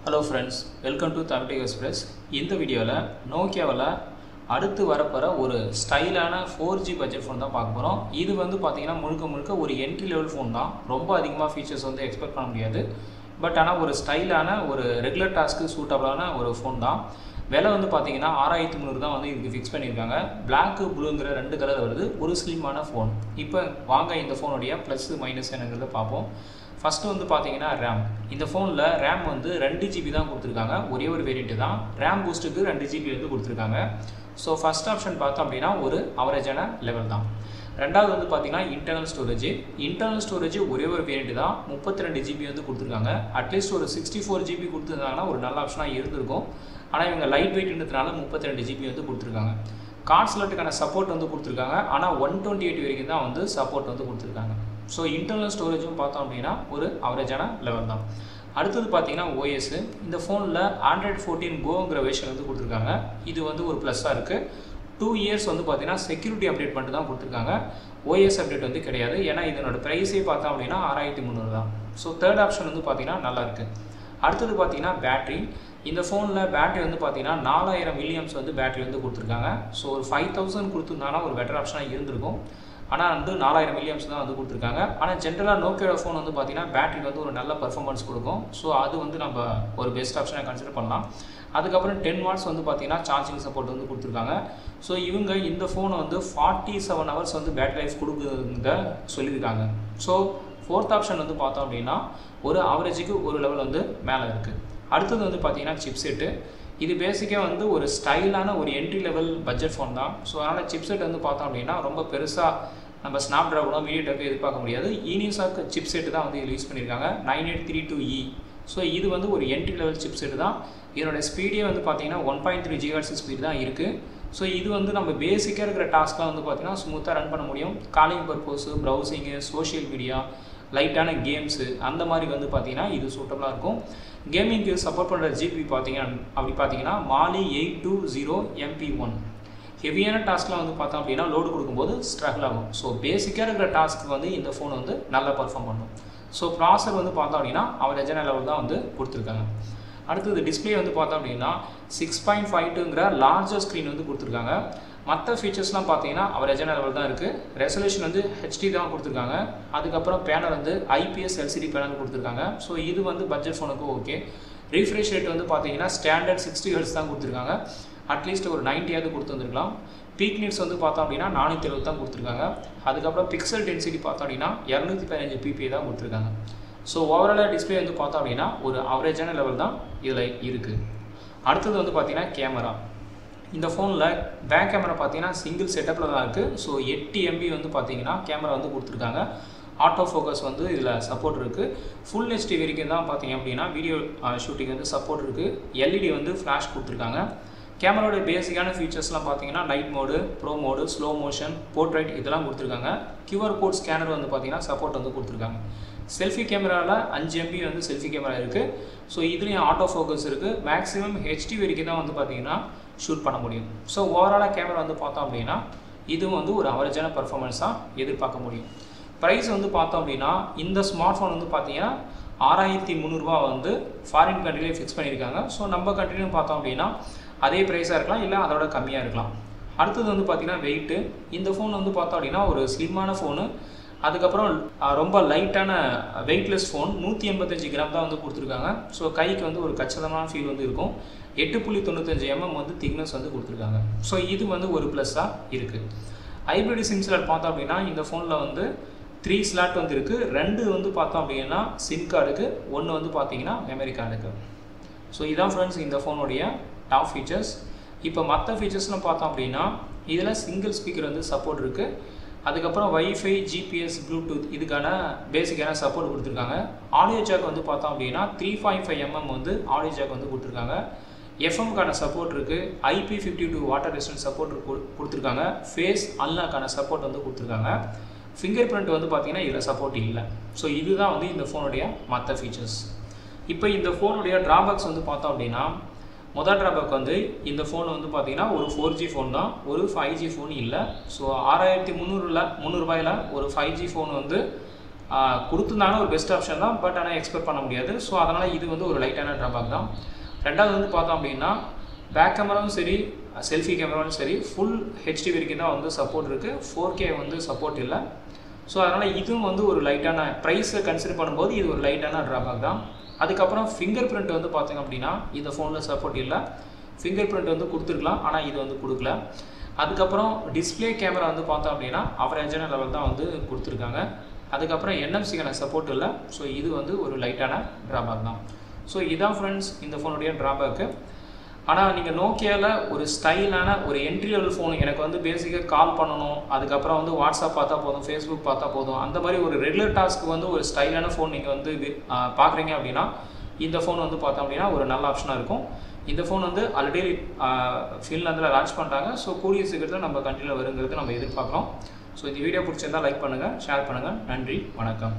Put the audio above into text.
Hello friends, welcome to Tamil Tech Express. இந்த வீடியோல நோக்கியாவில் அடுத்து வரப்போற ஒரு ஸ்டைலான 4G பட்ஜெட் ஃபோன் தான் பார்க்க போறோம். இது வந்து பாத்தீங்கன்னா முழுக்க ஒரு என்ட்ரி லெவல் ஃபோன் தான். ரொம்ப அதிகமாக ஃபீச்சர்ஸ் வந்து எக்ஸ்பெக்ட் பண்ண முடியாது. பட் ஆனா ஒரு ஸ்டைலான ஒரு ரெகுலர் டாஸ்க்கு சூட்டபிளான ஒரு ஃபோன் தான். விலை வந்து பாத்தீங்கன்னா 6300 தான் வந்து இதுக்கு ஃபிக்ஸ் பண்ணிருக்காங்க. Black ப்ளூங்கிற ரெண்டு கலர் வருது. ஒரு ஸ்லிமான ஃபோன். இப்போ வாங்க இந்த ஃபோனுடைய ப்ளஸ் மைனஸ் என்னங்கறத பாப்போம். ஃபர்ஸ்ட் வந்து பாத்தீங்கன்னா RAM. இந்த ஃபோன்ல RAM வந்து 2GB தான் கொடுத்திருக்காங்க. ஒரே ஒரு வேரியன்ட் தான். RAM பூஸ்ட்க்கு 2GB வந்து கொடுத்திருக்காங்க. சோ ஃபர்ஸ்ட் ஆப்ஷன் பார்த்தோம் அப்படினா ஒரு அவரேஜான லெவல் தான். ரெண்டாவது வந்து பாத்தீங்கன்னா இன்டர்னல் ஸ்டோரேஜ். இன்டர்னல் ஸ்டோரேஜ் ஒரே ஒரு வேரியன்ட் தான். 32GB வந்து கொடுத்திருக்காங்க. அட்லீஸ்ட் ஒரு 64GB கொடுத்திருந்தாங்கன்னா ஒரு நல்ல ஆப்ஷனா இருந்திருக்கும். ஆனா இவங்க லைட் வெயிட்ன்றதுனால 32GB வந்து கொடுத்திருக்காங்க. கார்ட் ஸ்லாட்டுக்கான சப்போர்ட் வந்து கொடுத்திருக்காங்க. ஆனா 128 வரைக்கும் தான் வந்து சப்போர்ட் வந்து கொடுத்திருக்காங்க. ஸோ இன்டர்னல் ஸ்டோரேஜும் பார்த்தோம் அப்படின்னா ஒரு அவரேஜான லெவல் தான். அடுத்தது பார்த்தீங்கன்னா OS. இந்த ஃபோனில் Android 14 Goங்கிற வெர்ஷன் வந்து கொடுத்துருக்காங்க. இது வந்து ஒரு ப்ளஸ்ஸாக இருக்குது. 2 இயர்ஸ் வந்து பார்த்தீங்கன்னா செக்யூரிட்டி அப்டேட் மட்டும் தான் கொடுத்துருக்காங்க. OS அப்டேட் வந்து கிடையாது. ஏன்னா இதனோட ப்ரைஸே பார்த்தோம் அப்படின்னா 6300 தான். ஸோ தேர்ட் ஆப்ஷன் வந்து பார்த்தீங்கன்னா நல்லாயிருக்கு. அடுத்தது பார்த்தீங்கன்னா பேட்டரி. இந்த ஃபோனில் பேட்டரி வந்து பார்த்தீங்கன்னா 4000 மில்லியம்ஸ் வந்து பேட்டரி வந்து கொடுத்துருக்காங்க. ஸோ ஒரு 5000 கொடுத்துருந்தாங்கன்னா ஒரு பெட்டர் ஆப்ஷனாக இருந்திருக்கும். ஆனால் வந்து 4000 மில்லியம்ஸ் தான் வந்து கொடுத்துருக்காங்க. ஆனால் ஜென்ரலாக நோக்கியோட ஃபோன் வந்து பார்த்தீங்கன்னா பேட்டரி வந்து ஒரு நல்ல பர்ஃபார்மன்ஸ் கொடுக்கும். ஸோ அது வந்து நம்ம ஒரு பெஸ்ட் ஆப்ஷனை கன்சிடர் பண்ணலாம். அதுக்கப்புறம் 10 வாட்ஸ் வந்து பார்த்தீங்கன்னா சார்ஜிங் சப்போர்ட் வந்து கொடுத்துருக்காங்க. ஸோ இவங்க இந்த ஃபோனை வந்து 47 ஹவர்ஸ் வந்து பேட்டரி லைஃப் கொடுக்குறத சொல்லியிருக்காங்க. ஸோ ஃபோர்த் ஆப்ஷன் வந்து பார்த்தோம் அப்படின்னா ஒரு அவரேஜுக்கு ஒரு லெவல் வந்து மேலே இருக்குது. அடுத்தது வந்து பார்த்தீங்கன்னா சிப்செட்டு. இது பேசிக்காக வந்து ஒரு ஸ்டைலான ஒரு என்ட்ரி லெவல் பட்ஜெட் ஃபோன் தான். ஸோ அதனால் சிப்செட் வந்து பார்த்தோம் அப்படின்னா ரொம்ப பெருசாக நம்ம ஸ்னாப் ட்ராகனோ மீடியாடெக்கோ எதிர்பார்க்க முடியாது. ஈனிசாக் சிப்செட் தான் வந்து இதில் யூஸ் பண்ணியிருக்காங்க. 9832E. ஸோ இது வந்து ஒரு என்ட்ரி லெவல் சிப்செட் தான். இதனோட ஸ்பீடே வந்து பார்த்தீங்கன்னா 1.3 GHz ஸ்பீட் தான் இருக்குது. ஸோ இது வந்து நம்ம பேசிக்காக இருக்கிற டாஸ்க்லாம் வந்து பார்த்தீங்கன்னா ஸ்மூத்தாக ரன் பண்ண முடியும். காலிங் பர்பஸு, ப்ரௌசிங்கு, சோஷியல் மீடியா, லைட்டான கேம்ஸு அந்த மாதிரி வந்து பார்த்தீங்கன்னா இது சூட்டபுளாக இருக்கும். கேமிங்க்கு சப்போர்ட் பண்ணுற ஜிபி பார்த்தீங்கன்னா Mali 820 MP1. ஹெவியான டாஸ்க்லாம் வந்து பார்த்தோம் அப்படின்னா லோடு கொடுக்கும்போது ஸ்ட்ரகிள் ஆகும். ஸோ பேசிக்காக இருக்கிற டாஸ்க்கு வந்து இந்த ஃபோன் வந்து நல்லா பர்ஃபார்ம் பண்ணும். ஸோ ப்ராசர் வந்து பார்த்தோம் அப்படின்னா அவரேஜான லெவல் தான் வந்து கொடுத்துருக்காங்க. அடுத்தது டிஸ்பிளே வந்து பார்த்தோம் அப்படின்னா 6.52ங்கிற லார்ஜர் ஸ்க்ரீன் வந்து கொடுத்துருக்காங்க. மற்ற ஃபீச்சர்ஸ்லாம் பார்த்தீங்கன்னா அவரேஜான லெவல் தான் இருக்குது. ரெசல்யூஷன் வந்து HD தான் கொடுத்துருக்காங்க. அதுக்கப்புறம் பேனல் வந்து IPS LCD பேனல் கொடுத்துருக்காங்க. ஸோ இது வந்து பட்ஜெட் ஃபோனுக்கு ஓகே. ரீஃப்ரெஷ் ரேட் வந்து பார்த்தீங்கன்னா ஸ்டாண்டர்ட் 60 Hz தான் கொடுத்துருக்காங்க. அட்லீஸ்ட் ஒரு 90 கொடுத்துருந்துருக்கலாம். பீக் நீட்ஸ் வந்து பார்த்தோம் அப்படின்னா 470 தான் கொடுத்துருக்காங்க. அதுக்கப்புறம் பிக்சல் டென்சிட்டி பார்த்தோம் அப்படின்னா 215 ppi தான் கொடுத்துருக்காங்க. ஸோ ஓவராலாக டிஸ்பிளே வந்து பார்த்தோம் அப்படின்னா ஒரு அவரேஜான லெவல் தான் இதில் இருக்குது. அடுத்தது வந்து பார்த்தீங்கன்னா கேமரா. இந்த ஃபோனில் பேக் கேமரா பார்த்தீங்கன்னா சிங்கிள் செட்டப்பில் தான் இருக்குது. ஸோ 8 MB வந்து பார்த்தீங்கன்னா கேமரா வந்து கொடுத்துருக்காங்க. ஆட்டோ ஃபோக்கஸ் வந்து இதில் சப்போர்ட் இருக்குது. ஃபுல் HD வரைக்கும் தான் பார்த்தீங்க அப்படின்னா வீடியோ ஷூட்டிங் வந்து சப்போர்ட் இருக்குது. LED வந்து ஃப்ளாஷ் கொடுத்துருக்காங்க. கேமராவோட பேசிக்கான ஃபீச்சர்ஸ்லாம் பார்த்தீங்கன்னா night mode, bro mode, slow motion, portrait இதெல்லாம் கொடுத்துருக்காங்க. QR கோட் ஸ்கேனர் வந்து பார்த்தீங்கன்னா சப்போர்ட் வந்து கொடுத்துருக்காங்க. செல்ஃபி கேமராவில் 5 MB வந்து செல்ஃபி கேமரா இருக்குது. ஸோ இதுலேயும் ஆட்டோ ஃபோக்கஸ் இருக்குது. மேக்ஸிமம் HD வரைக்கும் தான் வந்து பார்த்தீங்கன்னா ஷூட் பண்ண முடியும். ஸோ ஓவராலாக கேமரா வந்து பார்த்தோம் அப்படின்னா இதுவும் வந்து ஒரு அவரேஜான பர்ஃபார்மன்ஸாக எதிர்பார்க்க முடியும். ப்ரைஸ் வந்து பார்த்தோம் அப்படின்னா இந்த ஸ்மார்ட் ஃபோன் வந்து பார்த்தீங்கன்னா 6300 வந்து ஃபாரின் கண்ட்ரிலே ஃபிக்ஸ் பண்ணியிருக்காங்க. ஸோ நம்ம கண்ட்ரிலையும் பார்த்தோம் அப்படின்னா அதே ப்ரைஸாக இருக்கலாம், இல்லை அதோட கம்மியாக இருக்கலாம். அடுத்தது வந்து பார்த்தீங்கன்னா வெயிட்டு. இந்த ஃபோன் வந்து பார்த்தோம் அப்படின்னா ஒரு ஸ்லிம்மான ஃபோனு. அதுக்கப்புறம் ரொம்ப லைட்டான வெயிட்லெஸ் ஃபோன். 185 கிராம் தான் வந்து கொடுத்துருக்காங்க. ஸோ கைக்கு வந்து ஒரு கச்சிதமான ஃபீல் வந்து இருக்கும். 8.95 mm வந்து திக்னஸ் வந்து கொடுத்துருக்காங்க. ஸோ இது வந்து ஒரு ப்ளஸ்ஸாக இருக்குது. ஹைப்ரிட் சிம் ஸ்லாட் பார்த்தோம் அப்படின்னா இந்த ஃபோனில் வந்து 3 ஸ்லாட் வந்து இருக்குது. 2 வந்து பார்த்தோம் அப்படின்னா சிம் கார்டுக்கு, 1 வந்து பார்த்தீங்கன்னா மெமரி கார்டுக்கு. ஸோ இதான் ஃப்ரெண்ட்ஸ் இந்த ஃபோனுடைய டாப் ஃபீச்சர்ஸ். இப்போ மற்ற ஃபீச்சர்ஸ்லாம் பார்த்தோம் அப்படின்னா இதில் சிங்கிள் ஸ்பீக்கர் வந்து சப்போர்ட் இருக்குது. அதுக்கப்புறம் வைஃபை, GPS, ப்ளூடூத் இதுக்கான பேசிக்கான சப்போர்ட் கொடுத்துருக்காங்க. ஆடியோ ஜாக் வந்து பார்த்தோம் அப்படின்னா 3.5 mm வந்து ஆடியோ ஜாக் வந்து கொடுத்துருக்காங்க. FMக்கான சப்போர்ட் இருக்குது. IP52 வாட்டர் ரெசிஸ்டன்ட் சப்போர்ட் கொடுத்துருக்காங்க. ஃபேஸ் அன்லாக்கான சப்போர்ட் வந்து கொடுத்துருக்காங்க. ஃபிங்கர் பிரிண்ட் வந்து பார்த்தீங்கன்னா இதில் சப்போர்ட் இல்லை. ஸோ இதுதான் வந்து இந்த ஃபோனுடைய மற்ற ஃபீச்சர்ஸ். இப்போ இந்த ஃபோனுடைய ட்ராபேக்ஸ் வந்து பார்த்தோம் அப்படின்னா முதல் ட்ராபேக் வந்து இந்த ஃபோன் வந்து பார்த்தீங்கன்னா ஒரு 4G ஃபோன் தான், ஒரு 5G ஃபோன் இல்லை. ஸோ 6300 ரூபாயில் ஒரு 5G ஃபோன் வந்து கொடுத்துருந்தாங்கன்னா ஒரு பெஸ்ட் ஆப்ஷன் தான், பட் ஆனால் எக்ஸ்பெக்ட் பண்ண முடியாது. ஸோ அதனால் இது வந்து ஒரு லைட்டான ட்ராபேக் தான். ரெண்டாவது வந்து பார்த்தோம் அப்படின்னா பேக் கேமராவும் சரி செல்ஃபி கேமராவும் சரி ஃபுல் ஹெச்டி வரைக்கும் தான் வந்து சப்போர்ட் இருக்குது, 4K வந்து சப்போர்ட் இல்லை. ஸோ அதனால் இதுவும் வந்து ஒரு லைட்டான ப்ரைஸை கன்சிடர் பண்ணும்போது இது ஒரு லைட்டான ட்ராபேக் தான். அதுக்கப்புறம் ஃபிங்கர் பிரிண்ட் வந்து பார்த்தீங்க அப்படின்னா இந்த ஃபோனில் சப்போர்ட் இல்லை. ஃபிங்கர் பிரிண்ட் வந்து கொடுத்துருக்கலாம், ஆனால் இது வந்து கொடுக்கல. அதுக்கப்புறம் டிஸ்பிளே கேமரா வந்து பார்த்தோம் அப்படின்னா அவரேஜான லெவல் தான் வந்து கொடுத்துருக்காங்க. அதுக்கப்புறம் NFC-க்கான சப்போர்ட் இல்லை. ஸோ இது வந்து ஒரு லைட்டான ட்ராபேக் தான். ஸோ இதான் ஃப்ரெண்ட்ஸ் இந்த ஃபோனுடைய ட்ராபேக்கு. ஆனால் நீங்கள் நோக்கியாவில் ஒரு ஸ்டைலான ஒரு என்ட்ரி லெவல் ஃபோன், எனக்கு வந்து பேசிக்காக கால் பண்ணணும், அதுக்கப்புறம் வந்து வாட்ஸ்அப் பார்த்தா போதும், ஃபேஸ்புக் பார்த்தா போதும், அந்த மாதிரி ஒரு ரெகுலர் டாஸ்க்கு வந்து ஒரு ஸ்டைலான ஃபோன் நீங்கள் வந்து பார்க்குறீங்க அப்படின்னா இந்த ஃபோன் வந்து பார்த்தோம் அப்படின்னா ஒரு நல்ல ஆப்ஷனாக இருக்கும். இந்த ஃபோன் வந்து ஆல்ரெடி ஃபின்லாந்தில் லான்ச் பண்ணிட்டாங்க. ஸோ கூடிய சீக்கிரத்தில் நம்ம கண்ட்ரியில் வருங்கிறது நம்ம எதிர்பார்க்குறோம். ஸோ இந்த வீடியோ பிடிச்சிருந்தால் லைக் பண்ணுங்கள், ஷேர் பண்ணுங்கள். நன்றி, வணக்கம்.